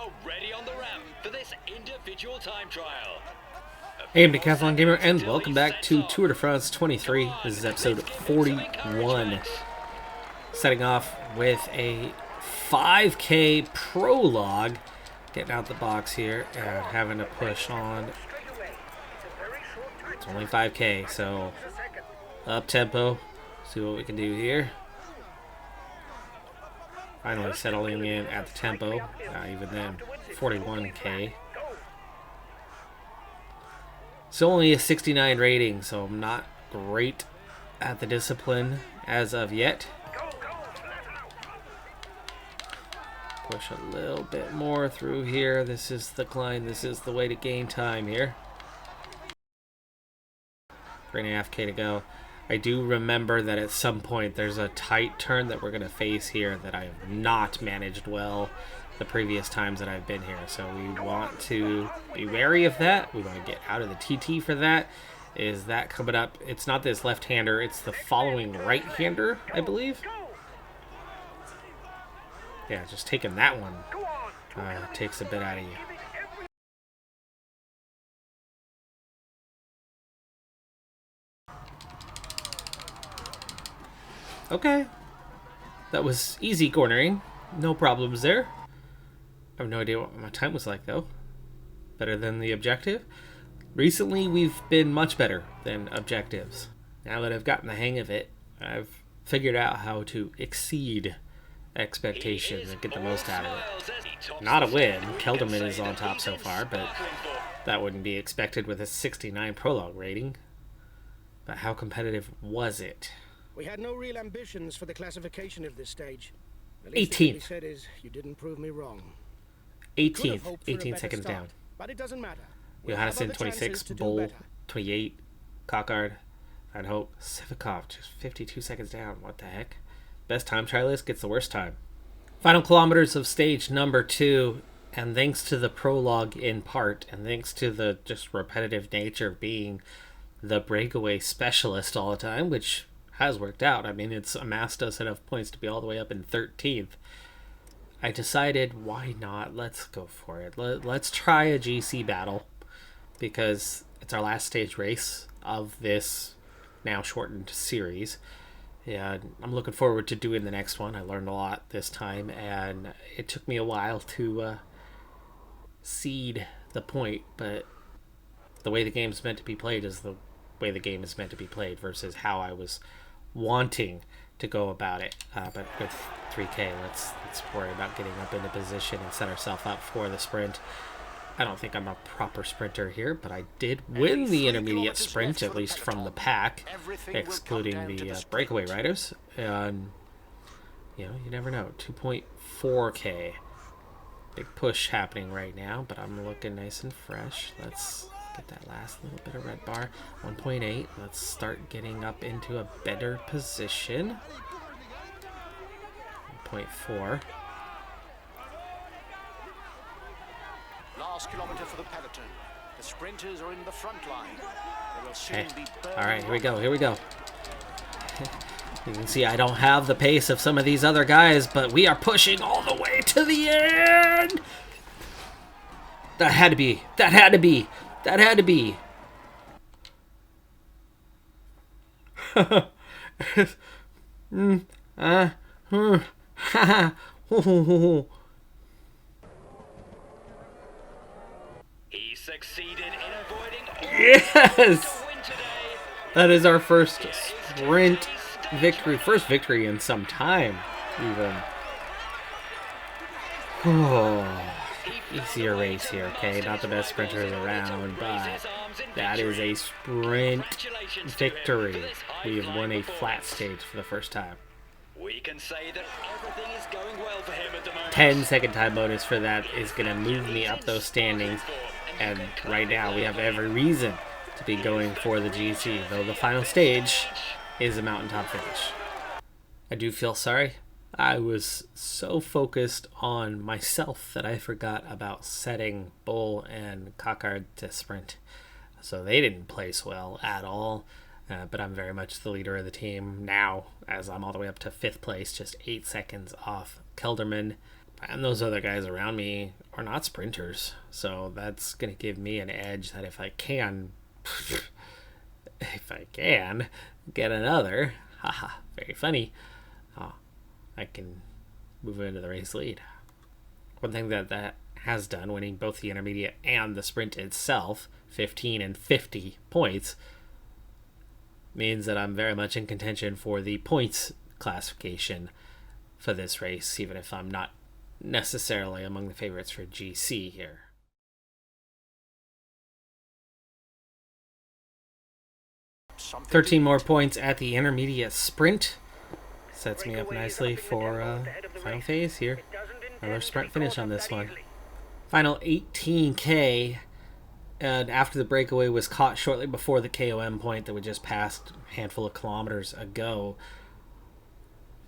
are ready on the ramp for this individual time trial. Hey, I'm Decathlon Gamer, and welcome back to Tour de France 23. This is episode 41. Setting off with a 5K prologue. Getting out the box here and having to push on. It's only 5K, so up tempo. See what we can do here. Finally settling in at the tempo. Even then, 41K. It's only a 69 rating, so I'm not great at the discipline as of yet. Push a little bit more through here. This is the climb. This is the way to gain time here. 3.5K to go. I do remember that at some point there's a tight turn that we're going to face here that I have not managed well the previous times that I've been here. So we want to be wary of that. We want to get out of the TT for that. Is that coming up? It's not this left-hander. It's the following right-hander, I believe. Yeah, just taking that one takes a bit out of you. Okay. That was easy cornering. No problems there. I have no idea what my time was like, though. Better than the objective. Recently, we've been much better than objectives. Now that I've gotten the hang of it, I've figured out how to exceed expectations and get the most out of it. Not a win. Kelderman is on top so far, but that wouldn't be expected with a 69 prologue rating. But how competitive was it? We had no real ambitions for the classification of this stage. 18th. Said is you didn't prove me wrong. 18th. 18 seconds start, down. But it doesn't matter. Johannesson 26, Bull 28, Cockard, Van Hope, Sivikov just 52 seconds down. What the heck? Best time trialist gets the worst time. Final kilometers of stage number 2, and thanks to the prologue in part, and thanks to the just repetitive nature of being the breakaway specialist all the time, which has worked out. I mean, it's amassed us enough points to be all the way up in 13th. I decided, why not? Let's go for it. Let's try a GC battle, because it's our last stage race of this now shortened series. Yeah, I'm looking forward to doing the next one. I learned a lot this time, and it took me a while to seed the point, but the way the game's meant to be played is the way the game is meant to be played versus how I was wanting to go about it. But with 3K, let's worry about getting up into position and set ourselves up for the sprint. I don't think I'm a proper sprinter here, but I did win the intermediate sprint, at least from the pack, excluding the breakaway riders. And, you know, you never know. 2.4K. Big push happening right now, but I'm looking nice and fresh. Let's get that last little bit of red bar. 1.8. Let's start getting up into a better position. 1.4. Last kilometer for the peloton. The sprinters are in the front line. They will soon be all right, here we go. Here we go. You can see I don't have the pace of some of these other guys, but we are pushing all the way to the end. That had to be. That had to be. That had to be. He succeeded in avoiding Yes! That is our first sprint victory. First victory in some time, even. Oh, easier race here, okay? Not the best sprinters around, but that is a sprint victory. We have won a flat stage for the first time. We can say that everything is going well for him at the moment. 10-second time bonus for that is going to move me up those standings. And right now we have every reason to be going for the GC, though the final stage is a mountaintop finish. I do feel sorry. I was so focused on myself that I forgot about setting Bull and Cockard to sprint. So they didn't place well at all. But I'm very much the leader of the team now, as I'm all the way up to 5th place, just 8 seconds off Kelderman. And those other guys around me are not sprinters. So that's going to give me an edge that if I can get another, haha, very funny, I can move into the race lead. One thing that has done, winning both the intermediate and the sprint itself, 15 and 50 points, means that I'm very much in contention for the points classification for this race, even if I'm not necessarily among the favorites for GC here. Something 13 more points at the intermediate sprint. Sets me up nicely for final phase here. Another sprint finish on this one. Final 18K. And after the breakaway was caught shortly before the KOM point that we just passed a handful of kilometers ago,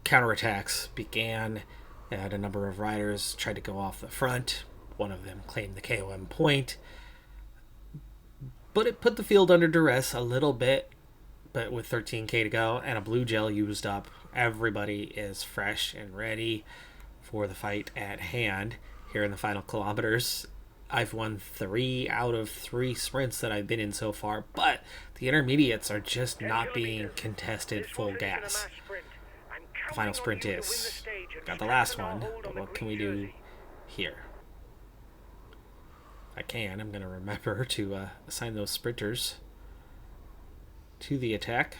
counterattacks began. And a number of riders tried to go off the front. One of them claimed the KOM point. But it put the field under duress a little bit. But with 13K to go and a blue gel used up, everybody is fresh and ready for the fight at hand. Here in the final kilometers, I've won 3 out of 3 sprints that I've been in so far, but the intermediates are just not being contested full gas. The final sprint is. Got the last one, but what can we do here? If I can, I'm going to remember to assign those sprinters to the attack.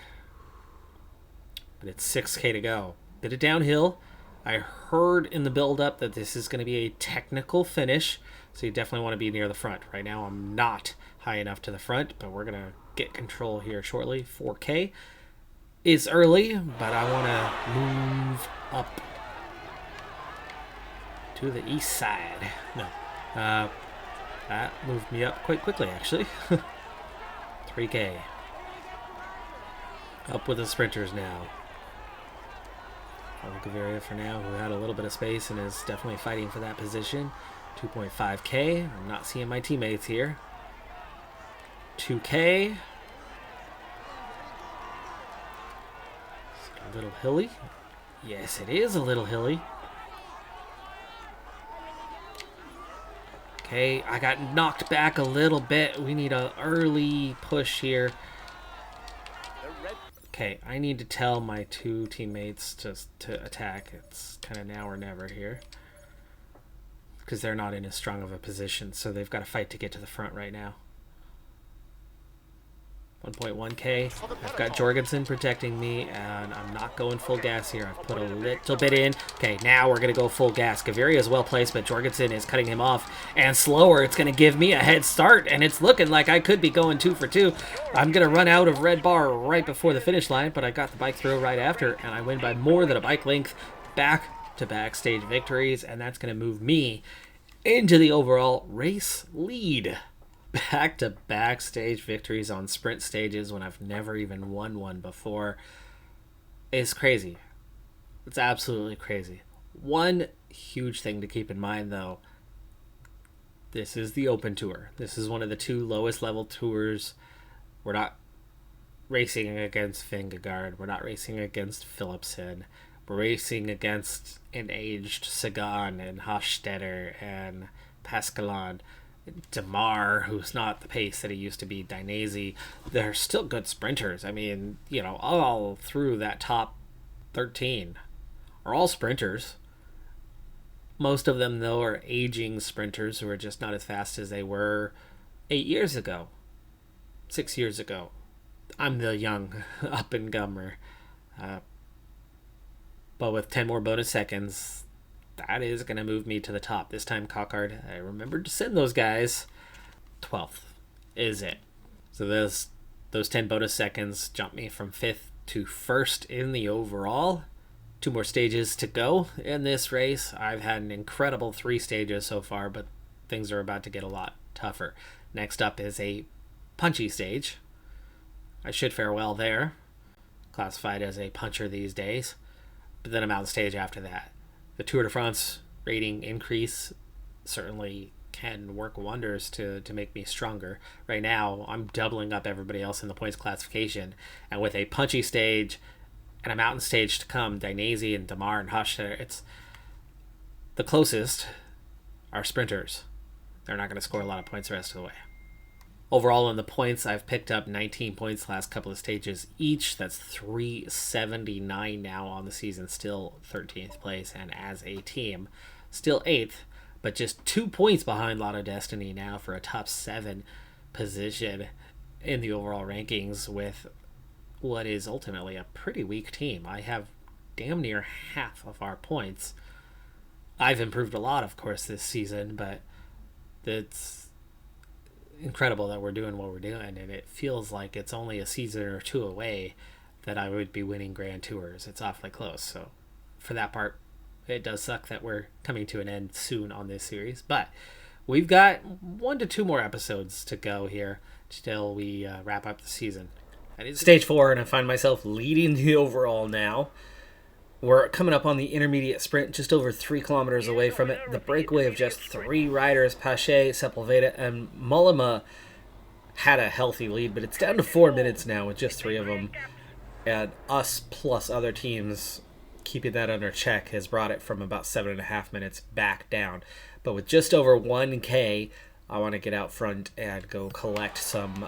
But it's 6K to go. Bit of downhill. I heard in the build-up that this is going to be a technical finish, so you definitely want to be near the front. Right now I'm not high enough to the front, but we're going to get control here shortly. 4K is early, but I want to move up to the east side. No. That moved me up quite quickly, actually. 3K. Up with the sprinters now. Gaviria for now, who had a little bit of space and is definitely fighting for that position. 2.5K. I'm not seeing my teammates here. 2K. Is it a little hilly? Yes, it is a little hilly. Okay, I got knocked back a little bit. We need an early push here. Okay, I need to tell my 2 teammates to attack. It's kind of now or never here. Because they're not in as strong of a position, so they've got to fight to get to the front right now. 1.1K. I've got Jorgensen protecting me, and I'm not going full gas here. I've put a little bit in. Okay, now we're going to go full gas. Gaviria is well placed, but Jorgensen is cutting him off. And slower, it's going to give me a head start, and it's looking like I could be going 2 for 2. I'm going to run out of red bar right before the finish line, but I got the bike throw right after, and I win by more than a bike length. Back-to-back stage victories, and that's going to move me into the overall race lead. Back-to-back stage victories on sprint stages when I've never even won one before is crazy. It's absolutely crazy. One huge thing to keep in mind, though, this is the Open Tour. This is one of the 2 lowest level tours. We're not racing against Vingegaard. We're not racing against Philipsen. We're racing against an aged Sagan and Hofstetter and Pascaline. Demar, who's not the pace that he used to be, Dainese. They're still good sprinters. I mean, you know, all through that top 13 are all sprinters. Most of them, though, are aging sprinters who are just not as fast as they were 8 years ago, 6 years ago. I'm the young up-and-comer. But with 10 more bonus seconds, that is going to move me to the top. This time, Cockard, I remembered to send those guys. 12th is it. So those 10 bonus seconds jump me from 5th to 1st in the overall. 2 more stages to go in this race. I've had an incredible 3 stages so far, but things are about to get a lot tougher. Next up is a punchy stage. I should fare well there. Classified as a puncher these days. But then I'm out on stage after that. The Tour de France rating increase certainly can work wonders to make me stronger. Right now, I'm doubling up everybody else in the points classification. And with a punchy stage and a mountain stage to come, Dainese and Demar and Hofstetter, The closest are sprinters. They're not going to score a lot of points the rest of the way. Overall, in the points, I've picked up 19 points last couple of stages each. That's 379 now on the season, still 13th place, and as a team, still 8th, but just 2 points behind Lotto Destiny now for a top 7 position in the overall rankings with what is ultimately a pretty weak team. I have damn near half of our points. I've improved a lot, of course, this season, but it's incredible that we're doing what we're doing, and it feels like it's only a season or two away that I would be winning Grand Tours. It's awfully close, so for that part, it does suck that we're coming to an end soon on this series, but we've got 1 to 2 more episodes to go here till we wrap up the season. Stage 4, and I find myself leading the overall now. We're coming up on the intermediate sprint, just over 3 kilometers away from it. The breakaway of just 3 riders, Punchy, Sepulveda, and Mollema, had a healthy lead, but it's down to 4 minutes now with just 3 of them. And us plus other teams keeping that under check has brought it from about 7.5 minutes back down. But with just over 1K, I want to get out front and go collect some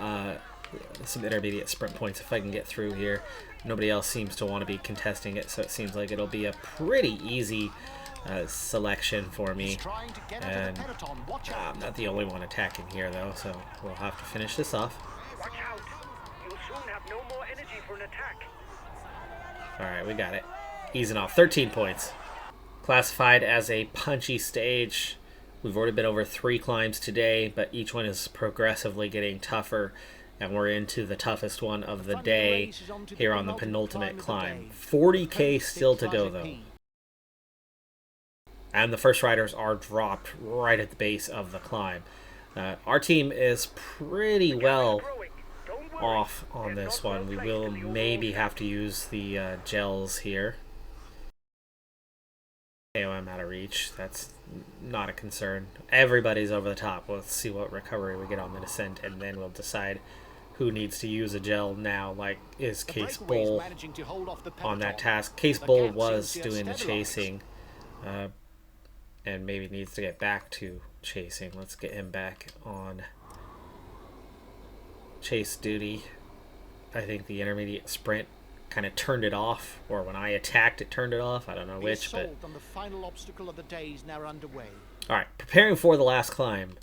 intermediate sprint points if I can get through here. Nobody else seems to want to be contesting it, so it seems like it'll be a pretty easy selection for me. And I'm not the only one attacking here, though, so we'll have to finish this off. Watch out! You'll soon have no more energy for an attack. Alright, we got it. Easing off. 13 points. Classified as a punchy stage. We've already been over 3 climbs today, but each one is progressively getting tougher. And we're into the toughest one of the day here on the penultimate climb. 40K still to go, though. And the first riders are dropped right at the base of the climb. Our team is pretty well off on this one. We will maybe have to use the gels here. I'm out of reach. That's not a concern. Everybody's over the top. Let's see what recovery we get on the descent, and then we'll decide who needs to use a gel now, like is Case Bull on that task. Case Bull was doing the chasing and maybe needs to get back to chasing. Let's get him back on chase duty. I think the intermediate sprint kind of turned it off, or when I attacked it turned it off. I don't know which, but the final obstacle of the day is now underway. Alright, preparing for the last climb.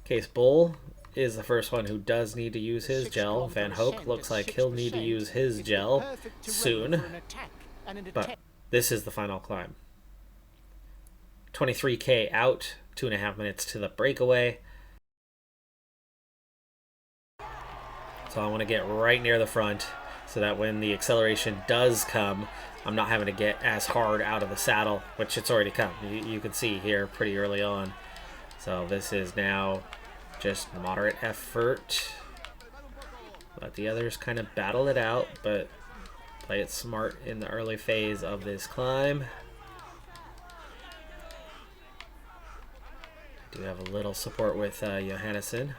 Case Bull is the first one who does need to use his gel. Van Hoek looks like he'll need to use his gel soon. But this is the final climb. 23K out, 2.5 minutes to the breakaway. So I want to get right near the front so that when the acceleration does come, I'm not having to get as hard out of the saddle, which it's already come. You can see here pretty early on. So this is now just moderate effort. Let the others kind of battle it out, but play it smart in the early phase of this climb. Do have a little support with Johannesson.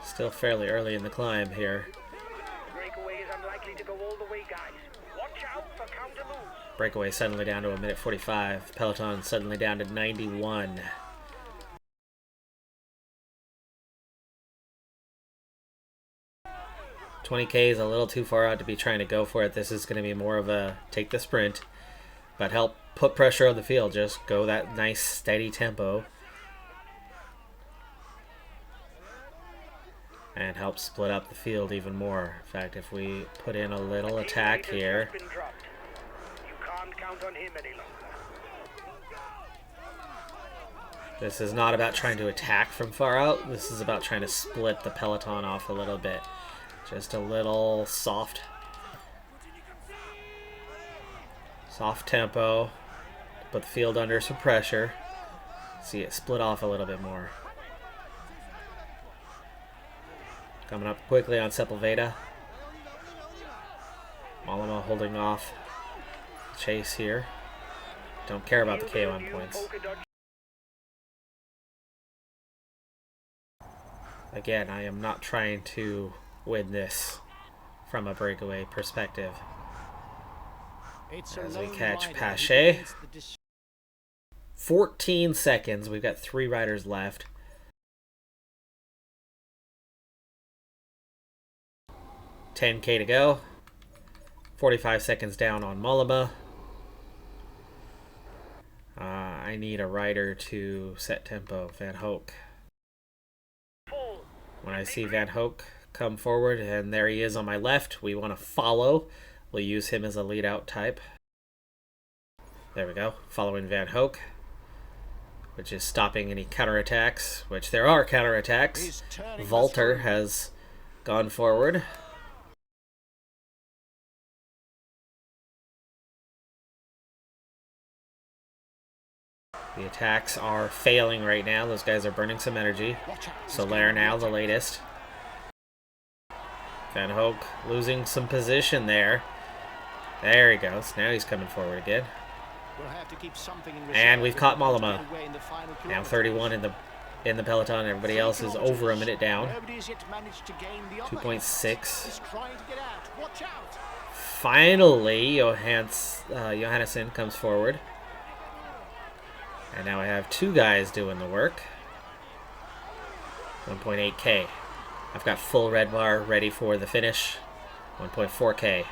Still fairly early in the climb here. Breakaway is unlikely to go all the way, guys. Watch out for counter moves. Breakaway suddenly down to 1:45. Peloton suddenly down to 91. $20K is a little too far out to be trying to go for it. This is going to be more of a take the sprint, but help put pressure on the field. Just go that nice steady tempo and help split up the field even more. In fact, if we put in a little attack here, You can't count on him any longer. this is not about trying to attack from far out. This is about trying to split the peloton off a little bit. Just a little soft tempo. Put the field under some pressure. See it split off a little bit more. Coming up quickly on Sepulveda. Mollema holding off chase here. Don't care about the K1 points. Again, I am not trying to win this from a breakaway perspective. It's as a we lone catch rider who Pache. begins the 14 seconds. We've got 3 riders left. $10K to go. 45 seconds down on Mollema. I need a rider to set tempo. Van Hoek. When I see Van Hoek come forward, and there he is on my left, we want to follow. We'll use him as a lead out type. There we go. Following Van Hoek, which is stopping any counterattacks, which there are counterattacks. Walter has gone forward. The attacks are failing right now. Those guys are burning some energy. Soler now the latest. Van Hoek losing some position there. There he goes. Now he's coming forward again. And we've caught Mollema. Now 31 in the peloton. Everybody else is over a minute down. 2.6. Finally, Johannesson comes forward. And now I have 2 guys doing the work. 1.8K. I've got full red bar ready for the finish. 1.4K.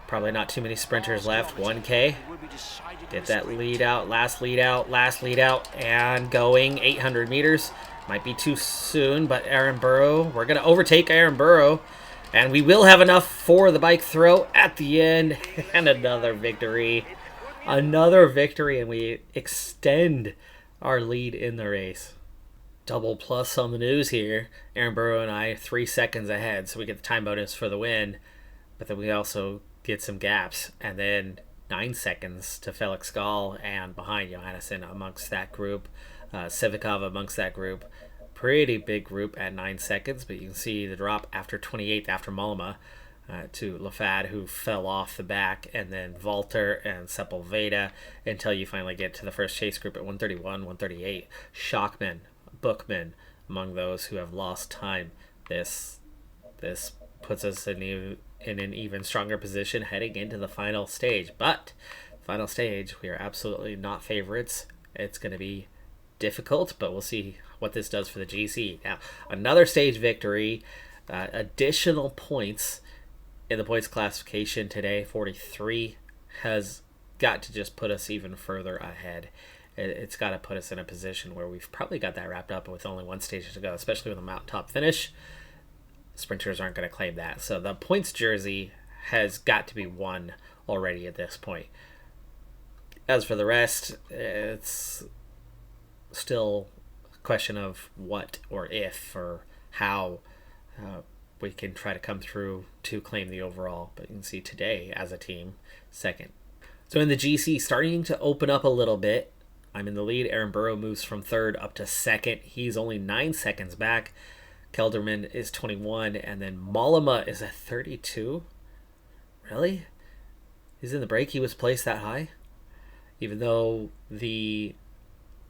Probably not too many sprinters left. 1K. Get that lead out. Last lead out. Last lead out. And going 800 meters. Might be too soon, but Aaron Burrow. We're going to overtake Aaron Burrow. And we will have enough for the bike throw at the end. And another victory. Another victory, and we extend our lead in the race. Double plus on the news here. Aaron Burrow and I 3 seconds ahead, so we get the time bonus for the win. But then we also get some gaps, and then 9 seconds to Felix Gall and behind Johannesson amongst that group. Civikov amongst that group. Pretty big group at 9 seconds, but you can see the drop after 28th after Mollema. To Lafad, who fell off the back, and then Walter and Sepulveda until you finally get to the first chase group at 131, 138. Shockman, Bookman, among those who have lost time. This puts us in an even stronger position heading into the final stage. But final stage, we are absolutely not favorites. It's going to be difficult, but we'll see what this does for the GC. Now, another stage victory, additional points in the points classification today, 43, has got to just put us even further ahead. It's got to put us in a position where we've probably got that wrapped up with only 1 stage to go, especially with a mountaintop finish. Sprinters aren't going to claim that. So the points jersey has got to be won already at this point. As for the rest, it's still a question of what or if or how we can try to come through to claim the overall. But you can see today, as a team, second. So in the GC, starting to open up a little bit. I'm in the lead. Aaron Burrow moves from 3rd up to 2nd. He's only 9 seconds back. Kelderman is 21, and then Mollema is at 32. Really? He's in the break. He was placed that high? Even though the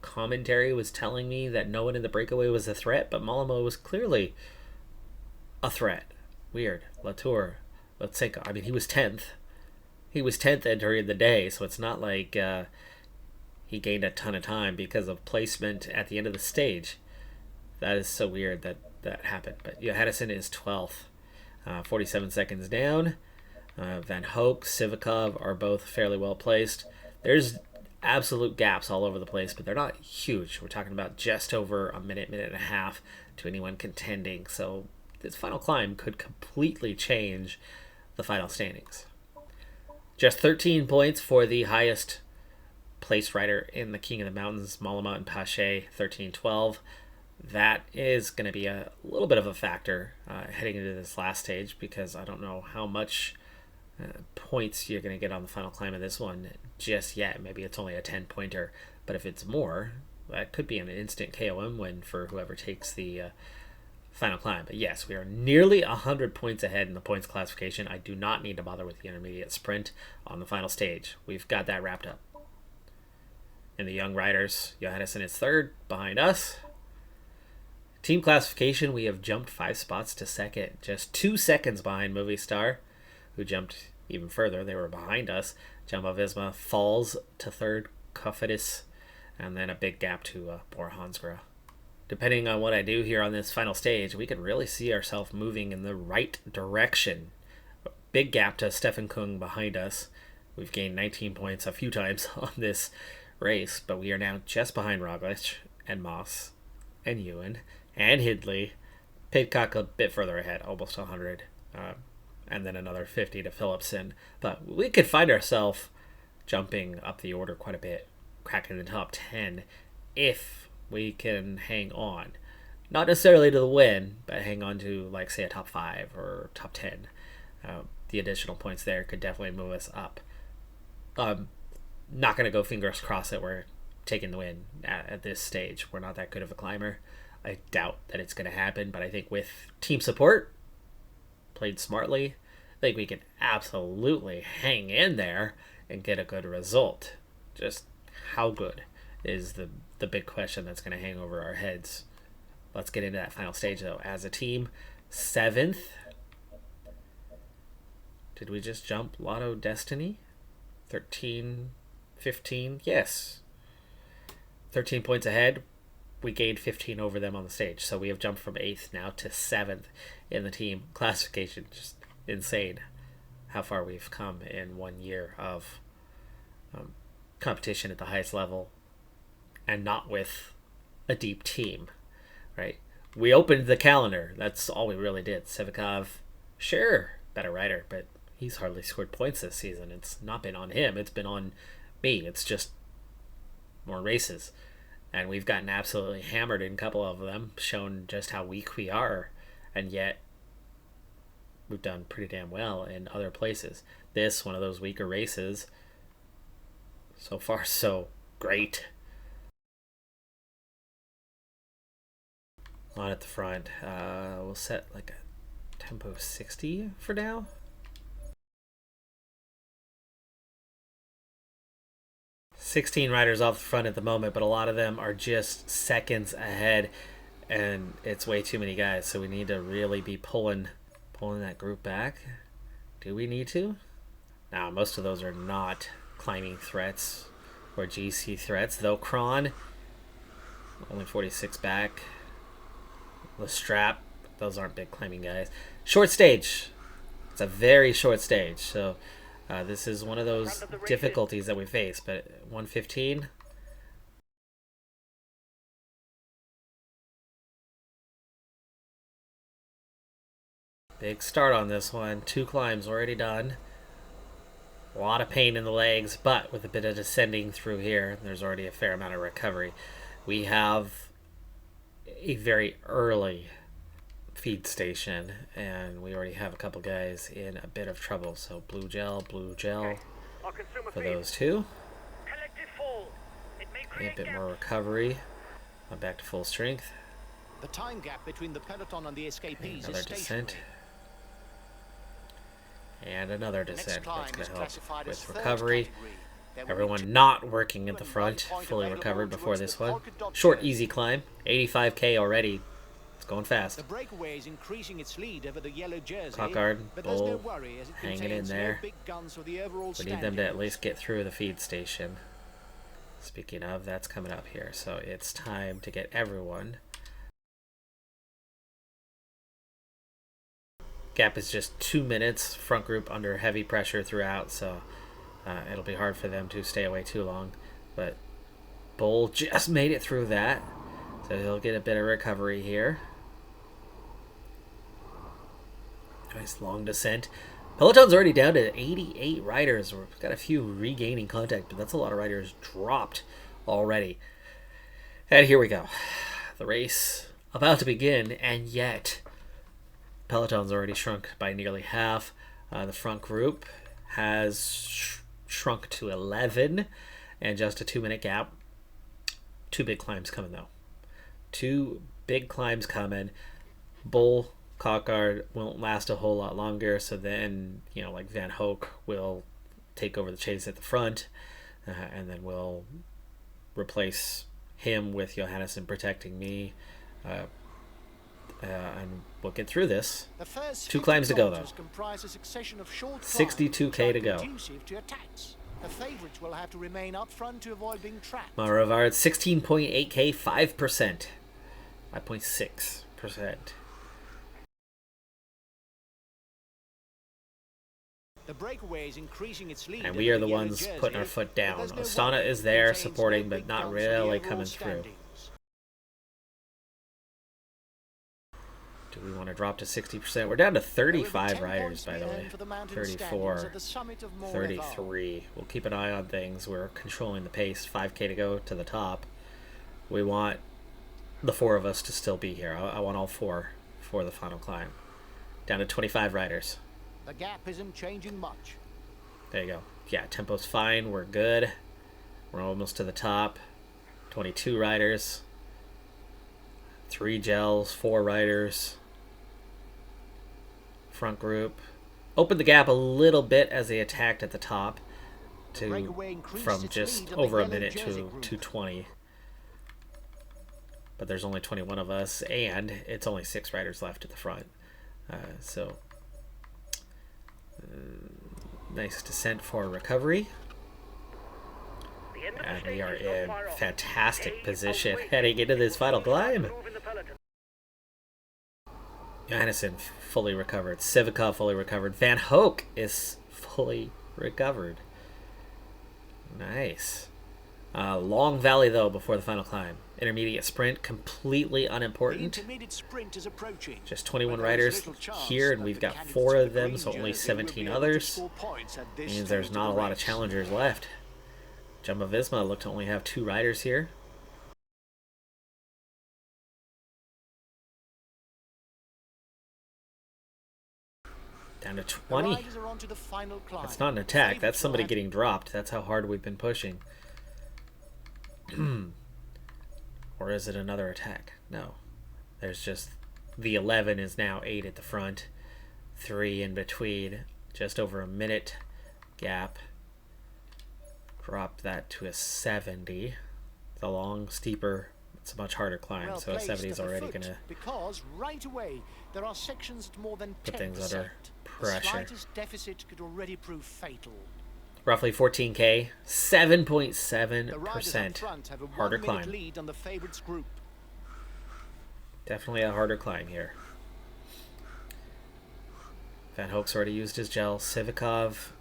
commentary was telling me that no one in the breakaway was a threat, but Mollema was clearly a threat. Weird. Latour, Lutsenko. I mean, he was 10th. He was 10th entering the day, so it's not like he gained a ton of time because of placement at the end of the stage. That is so weird that happened. But Johannesson is 12th. 47 seconds down. Van Hoek, Civikov are both fairly well placed. There's absolute gaps all over the place, but they're not huge. We're talking about just over a minute and a half to anyone contending. So this final climb could completely change the final standings. Just 13 points for the highest placed rider in the King of the Mountains, Mollema and Pache, 13-12. That is going to be a little bit of a factor heading into this last stage, because I don't know how much points you're going to get on the final climb of this one just yet. Maybe it's only a 10-pointer, but if it's more, that could be an instant KOM win for whoever takes the final climb. But yes, we are nearly 100 points ahead in the points classification. I do not need to bother with the intermediate sprint on the final stage. We've got that wrapped up. In the young riders, Johannesson is 3rd behind us. Team classification, we have jumped 5 spots to 2nd, just 2 seconds behind Movie Star, who jumped even further. They were behind us. Jumbo-Visma falls to third, Cofidis, and then a big gap to Bora Hansgrohe. Depending on what I do here on this final stage, we could really see ourselves moving in the right direction. Big gap to Stefan Kung behind us. We've gained 19 points a few times on this race, but we are now just behind Roglic and Moss and Ewan and Hindley. Pidcock a bit further ahead, almost 100, and then another 50 to Philipsen. But we could find ourselves jumping up the order quite a bit, cracking the top 10 if we can hang on. Not necessarily to the win, but hang on to, like, say, a top 5 or top 10. The additional points there could definitely move us up. Not going to go fingers crossed that we're taking the win at this stage. We're not that good of a climber. I doubt that it's going to happen, but I think with team support, played smartly, I think we can absolutely hang in there and get a good result. Just how good is the big question that's going to hang over our heads. Let's get into that final stage, though. As a team, 7th. Did we just jump Lotto Destiny? 13, 15? Yes. 13 points ahead. We gained 15 over them on the stage. So we have jumped from 8th now to 7th in the team classification. Just insane how far we've come in 1 year of competition at the highest level, and not with a deep team, right? We opened the calendar. That's all we really did. Sevikov, sure, better rider, but he's hardly scored points this season. It's not been on him. It's been on me. It's just more races. And we've gotten absolutely hammered in a couple of them, shown just how weak we are. And yet, we've done pretty damn well in other places. This, one of those weaker races. So far, so great. On at the front. We'll set like a tempo 60 for now. $16 riders off the front at the moment, but a lot of them are just seconds ahead, and it's way too many guys, so we need to really be pulling that group back. Do we need to? Now, most of those are not climbing threats or GC threats, though Kron, only 46 back. Lestrap, those aren't big climbing guys. Short stage. It's a very short stage, so this is one of those difficulties that we face, but 115. Big start on this one. 2 climbs already done. A lot of pain in the legs, but with a bit of descending through here, there's already a fair amount of recovery. We have a very early feed station, and we already have a couple guys in a bit of trouble. So blue gel for those two. A bit more recovery. I'm back to full strength. The time gap between the peloton and the escapees Another is descent. And another descent. That's going to help with recovery. Everyone not working at the front, fully recovered before this one. Short, easy climb. 85k already. It's going fast. The breakaway is increasing its lead over the yellow jersey. Clockard, but there's no Bull, worry as it hanging in contains there. no big guns for the overall We need them to at standings. least get through the feed station. Speaking of, that's coming up here. So it's time to get everyone. Gap is just 2 minutes. Front group under heavy pressure throughout, so it'll be hard for them to stay away too long. But Bull just made it through that, so he'll get a bit of recovery here. Nice long descent. Peloton's already down to 88 riders. We've got a few regaining contact, but that's a lot of riders dropped already. And here we go. The race about to begin, and yet Peloton's already shrunk by nearly half. The front group has shrunk to 11, and just a 2-minute gap. 2 big climbs coming, though. 2 big climbs coming. Bull, Cockard won't last a whole lot longer, so then, like Van Hoek will take over the chase at the front, and then we'll replace him with Johannesson protecting me. and we'll get through this. The first 2 climbs to go, though. comprise a succession of short 62K to go. conducive to attacks. The favourites will have to remain up front to avoid being trapped. Rivard 16.8K, 5%. 5.6%. The breakaway is increasing its lead. And we are the ones putting our foot down. Ostana is there supporting, but not really coming through. Do we want to drop to 60%? We're down to 35 riders, by the way. 34, 33. We'll keep an eye on things. We're controlling the pace. 5K to go to the top. We want the 4 of us to still be here. I want all 4 for the final climb. Down to 25 riders. The gap isn't changing much. There you go. Yeah, tempo's fine. We're good. We're almost to the top. 22 riders. 3 gels, 4 riders. Front group. Opened the gap a little bit as they attacked at the top from just over a minute to 220. But there's only 21 of us, and it's only 6 riders left at the front. Nice descent for recovery. And we are in fantastic position heading into this final climb. Johannesson fully recovered. Civikov fully recovered. Van Hoek is fully recovered. Nice. Long valley, though, before the final climb. Intermediate sprint, completely unimportant. Intermediate sprint is approaching. Just 21 riders here, and we've got 4 of them, so only 17 others. Means there's not a lot of challengers left. Jumbo-Visma look to only have 2 riders here. Down to 20. That's not an attack. That's somebody getting dropped. That's how hard we've been pushing. Or is it another attack? No. There's just... The 11 is now 8 at the front. 3 in between. Just over a minute gap. Drop that to a 70. It's a long, steeper... It's a much harder climb, so a 70 is already going to because right away there are sections at more than 10%. Put things under pressure. The slightest deficit could already prove fatal. Roughly 14K, 7.7% harder climb. Lead on the favorites group. Definitely a harder climb here. Van Hoek's already used his gel. Civikov,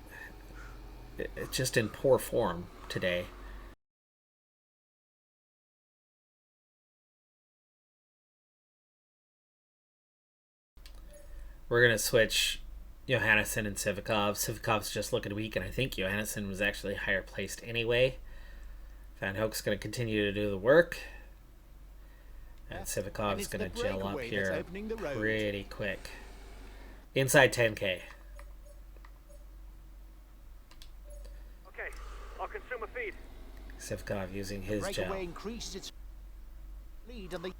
just in poor form today. We're going to switch Johannesson and Civikov. Civikov's just looking weak, and I think Johannesson was actually higher placed anyway. Van Hoek's going to continue to do the work. And Civikov's going to gel up here pretty quick. Inside 10K. Okay, I'll consume a feed. Civikov using his gel. Its lead and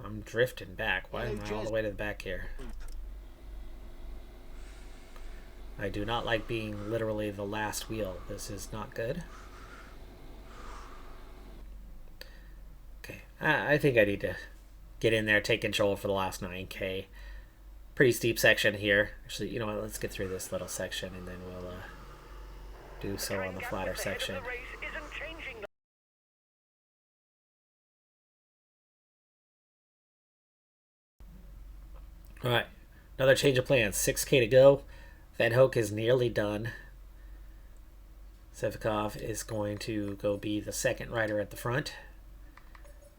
I'm drifting back. Why am I all the way to the back here? I do not like being literally the last wheel. This is not good. Okay, I think I need to get in there, take control for the last 9K. Pretty steep section here. Actually, you know what? Let's get through this little section and then we'll do so on the flatter section. Alright, another change of plans. 6K to go. Van Hoek is nearly done. Civikov is going to go be the second rider at the front.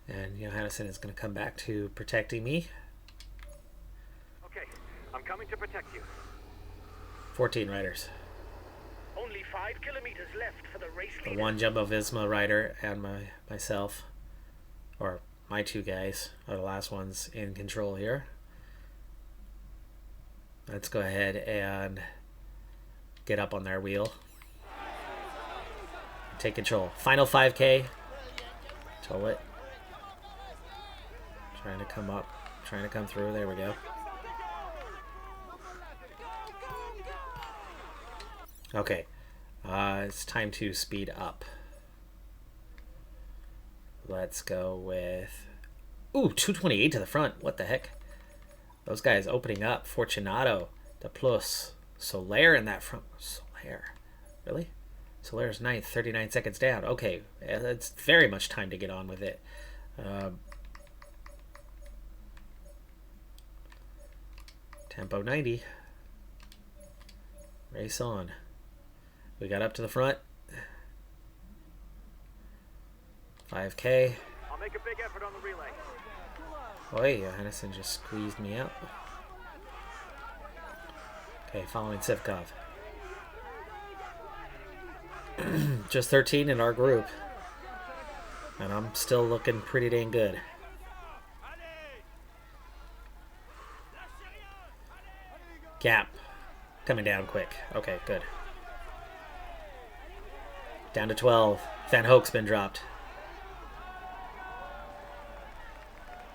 And Johannesson is going to come back to protecting me. Okay, I'm coming to protect you. 14 riders. Only 5 kilometers left for the race leader. The one Jumbo-Visma rider and myself, or my 2 guys, are the last ones in control here. Let's go ahead and get up on their wheel. Take control. Final 5K. Tow it. Trying to come up. Trying to come through. There we go. Okay. It's time to speed up. Let's go with Ooh, 228 to the front. What the heck? Those guys opening up. Fortunato, De Plus, Soler in that front. Soler. Really? Soler's ninth, 39 seconds down. Okay, it's very much time to get on with it. Tempo 90. Race on. We got up to the front. 5K. I'll make a big effort on the relay. Boy, Johannesson just squeezed me out. Okay, following Sivkov. Just 13 in our group. And I'm still looking pretty dang good. Gap. Coming down quick. Okay, good. Down to 12. Van Hoek's been dropped.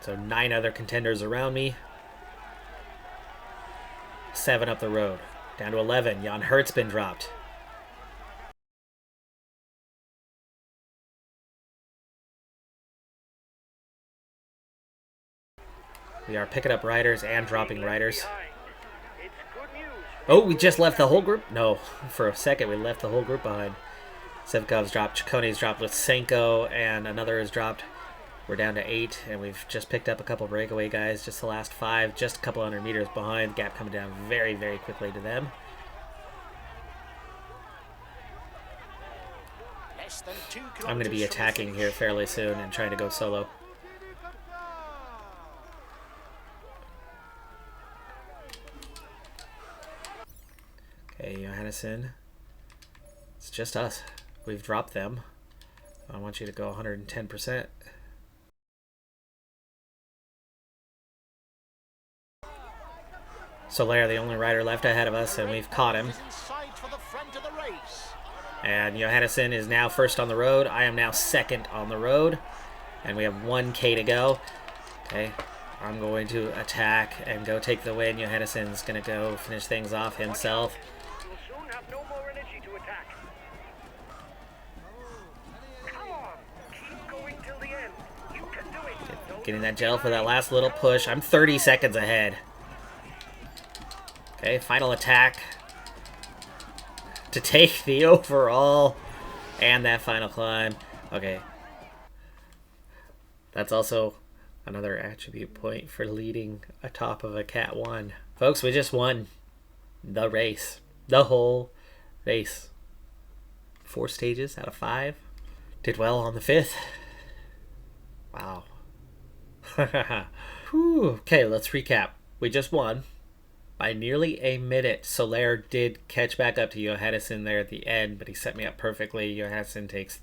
So 9 other contenders around me. 7 up the road. Down to 11. Jan Hert's been dropped. We are picking up riders and dropping riders. It's good news. Oh, we just left the whole group? No, for a second we left the whole group behind. Sevkov's dropped, Chaconi's dropped with Senko, and another is dropped. We're down to 8, and we've just picked up a couple breakaway guys, just the last 5, just a couple hundred meters behind. Gap coming down very, very quickly to them. Less than 2 I'm going to be kilometers from the attacking finish. here fairly soon and trying to go solo. Okay, Johannesson. It's just us. We've dropped them. I want you to go 110%. Soler, the only rider left ahead of us, and we've caught him. Is in sight for the front of the race. And Johannesson is now first on the road. I am now second on the road. And we have 1K to go. Okay, I'm going to attack and go take the win. Johannesson's going to go finish things off himself. You'll soon have no more energy to attack. Come on, keep going till the end. You can do it. Don't Getting that gel for that last little push. I'm 30 seconds ahead. Okay, final attack to take the overall and that final climb. Okay. That's also another attribute point for leading atop of a Cat 1. Folks, we just won the race. The whole race. 4 stages out of 5. Did well on the 5th. Wow. Whew. Okay, let's recap. We just won by nearly a minute. Soler did catch back up to Johannesson there at the end, but he set me up perfectly. Johannesson takes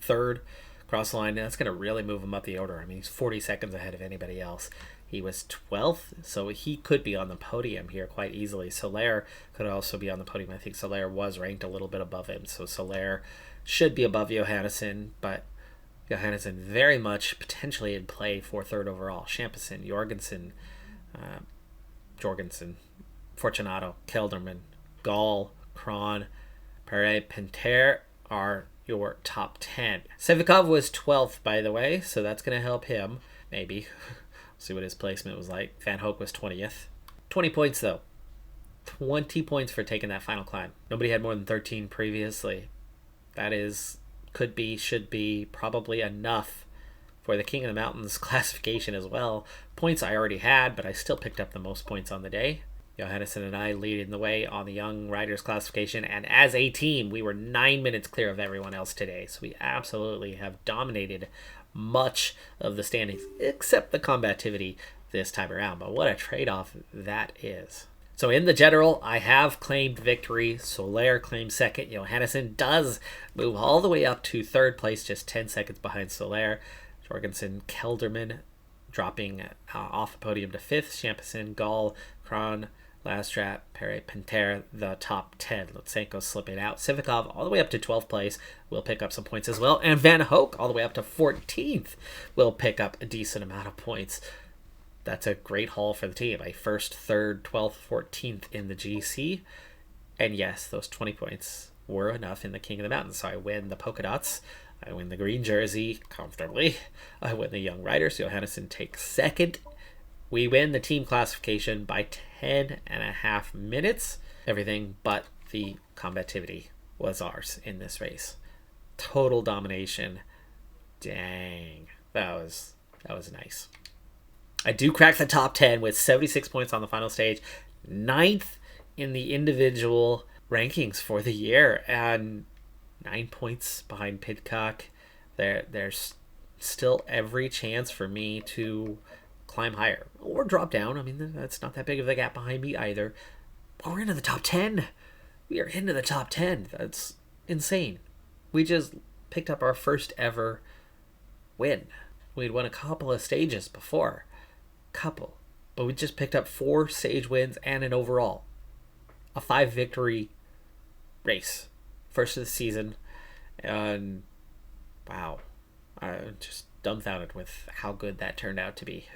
3rd cross the line. That's going to really move him up the order. I mean, he's 40 seconds ahead of anybody else. He was 12th, so he could be on the podium here quite easily. Soler could also be on the podium. I think Soler was ranked a little bit above him, so Soler should be above Johannesson, but Johannesson very much potentially in play for 3rd overall. Champs-Elysées, Jorgensen, Fortunato, Kelderman, Gall, Kron, Pere, Pinter are your top 10. Sevikov was 12th, by the way, so that's going to help him, maybe. See what his placement was like. Van Hoek was 20th. 20 points, though. 20 points for taking that final climb. Nobody had more than 13 previously. That is, could be, should be, probably enough for the King of the Mountains classification as well. Points I already had, but I still picked up the most points on the day. Johannesson and I leading the way on the Young Riders classification, and as a team, we were 9 minutes clear of everyone else today, so we absolutely have dominated much of the standings, except the combativity this time around. But what a trade-off that is. So in the general, I have claimed victory. Soler claimed 2nd. Johannesson does move all the way up to 3rd place, just 10 seconds behind Soler. Jorgensen, Kelderman dropping off the podium to 5th. Champs-Elysées, Gall, Kron, Lastrat, Pere, Pinter, the top 10. Lutsenko slipping out. Sivikov all the way up to 12th place. Will pick up some points as well. And Van Hoek all the way up to 14th. Will pick up a decent amount of points. That's a great haul for the team. A 1st, 3rd, 12th, 14th in the GC. And yes, those 20 points were enough in the King of the Mountains. So I win the polka dots I win the green jersey comfortably. I win the young riders. Johannesson takes second. We win the team classification by 10.5 minutes. Everything but the combativity was ours in this race. Total domination. Dang. That was nice. I do crack the top 10 with 76 points on the final stage. 9th in the individual rankings for the year. And 9 points behind Pidcock. There's still every chance for me to climb higher. Or drop down. I mean, that's not that big of a gap behind me either. But we're into the top 10. We are into the top 10. That's insane. We just picked up our first ever win. We'd won a couple of stages before. But we just picked up 4 stage wins and an overall. A 5 victory race. First of the season. And wow. I'm just dumbfounded with how good that turned out to be.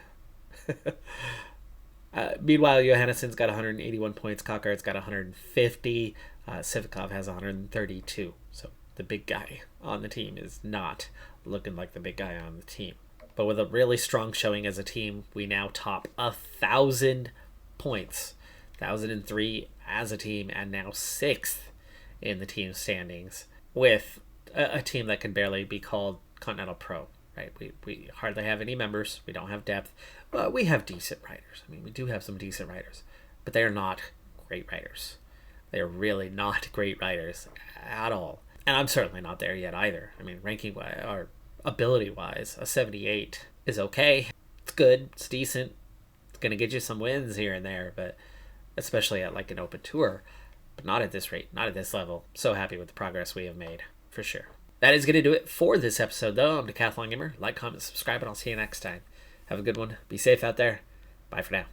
Meanwhile, Johannesson's got 181 points. Cockard's got 150. Sivikov has 132. So the big guy on the team is not looking like the big guy on the team. But with a really strong showing as a team, we now top 1,000 points. 1,003 as a team, and now 6th in the team standings, with a team that can barely be called Continental Pro. Right? We hardly have any members. We don't have depth. But we have decent riders. I mean, we do have some decent riders. But they are not great riders. They are really not great riders at all. And I'm certainly not there yet either. I mean, ranking-wise, or ability-wise, a 78 is okay. It's good. It's decent. It's going to get you some wins here and there, but especially at like an open tour. But not at this rate. Not at this level. So happy with the progress we have made, for sure. That is going to do it for this episode, though. I'm Decathlon Gamer. Like, comment, subscribe, and I'll see you next time. Have a good one. Be safe out there. Bye for now.